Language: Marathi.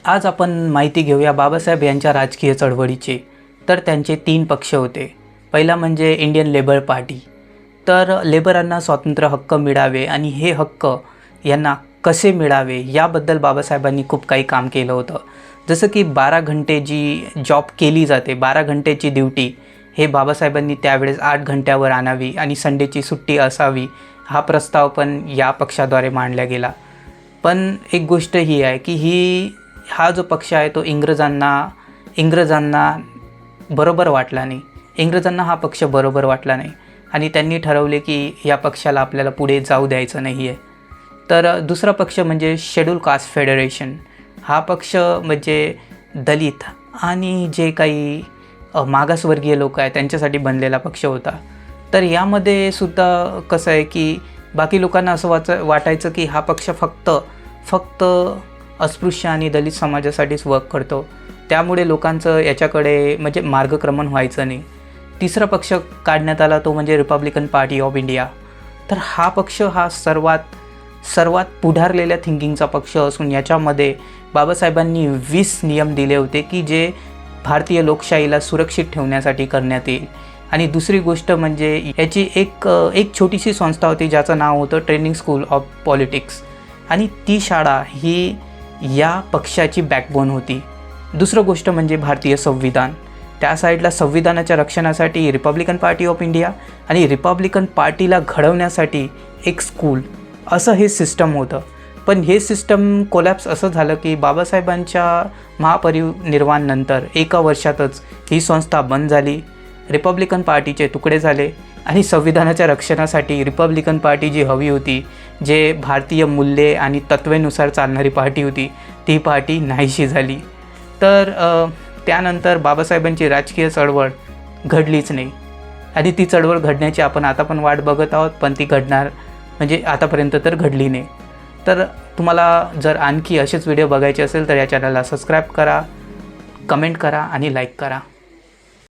आज आपण माहिती घेऊया बाबासाहेब यांच्या राजकीय चळवळीची। तर त्यांचे 3 पक्ष होते। पहिला म्हणजे इंडियन लेबर पार्टी। तर लेबरांना स्वातंत्र्य हक्क मिळावे आणि हे हक्क यांना कसे मिळावे याबद्दल बाबासाहेबांनी खूप काही काम केलं होतं। जसं की 12 घंटे जी जॉब केली जाते, 12 घंटेची ड्युटी हे बाबासाहेबांनी त्यावेळेस 8 घंट्यावर आणावी आणि संडेची सुट्टी असावी, हा प्रस्ताव पण या पक्षाद्वारे मांडला गेला। पण एक गोष्ट ही आहे की हा जो पक्ष आहे तो इंग्रजांना बरोबर वाटला नाही। इंग्रजांना हा पक्ष बरोबर वाटला नाही आणि त्यांनी ठरवले की या पक्षाला आपल्याला पुढे जाऊ द्यायचं नाही आहे। तर दुसरा पक्ष म्हणजे शेड्यूल कास्ट फेडरेशन। हा पक्ष म्हणजे दलित आणि जे काही मागासवर्गीय लोक आहेत त्यांच्यासाठी बनलेला पक्ष होता। तर यामध्ये सुद्धा कसं आहे की बाकी लोकांना असं वाटायचं की हा पक्ष फक्त अस्पृश्य आणि दलित समाजासाठीच वर्क करतो, त्यामुळे लोकांचं याच्याकडे म्हणजे मार्गक्रमण व्हायचं नाही। तिसरा पक्ष काढण्यात आला तो म्हणजे रिपब्लिकन पार्टी ऑफ इंडिया। तर हा पक्ष हा सर्वात पुढारलेल्या थिंकिंगचा पक्ष असून याच्यामध्ये बाबासाहेबांनी 20 नियम दिले होते की जे भारतीय लोकशाहीला सुरक्षित ठेवण्यासाठी करण्यात येईल। आणि दुसरी गोष्ट म्हणजे याची एक छोटीशी संस्था होती ज्याचं नाव होतं ट्रेनिंग स्कूल ऑफ पॉलिटिक्स, आणि ती शाळा ही या पक्षाची बॅकबोन होती। दुसरं गोष्ट म्हणजे भारतीय संविधान। त्या साईडला संविधानाच्या रक्षणासाठी रिपब्लिकन पार्टी ऑफ इंडिया आणि रिपब्लिकन पार्टीला घडवण्यासाठी एक स्कूल, असं हे सिस्टम होतं। पण हे सिस्टम कोलॅप्स असं झालं की बाबासाहेबांच्या महापरिनिर्वाणानंतर 1 वर्षातच ही संस्था बंद झाली, रिपब्लिकन पार्टीचे तुकडे झाले आणि संविधानाच्या रक्षणासाठी रिपब्लिकन पार्टी जी हवी होती, जे भारतीय मूल्ये आणि तत्वेनुसार चालणारी पार्टी होती, ती पार्टी नाहीशी झाली। तर त्यानंतर बाबासाहेबांची राजकीय चळवळ घडलीच नाही आणि ती चळवळ घडण्याची आपण आता पण वाट बघत आहोत, पण ती घडणार म्हणजे आतापर्यंत तर घडली नाही। तर तुम्हाला जर आणखी असेच व्हिडिओ बघायचे असेल तर या चॅनलला सबस्क्राईब करा, कमेंट करा आणि लाईक करा।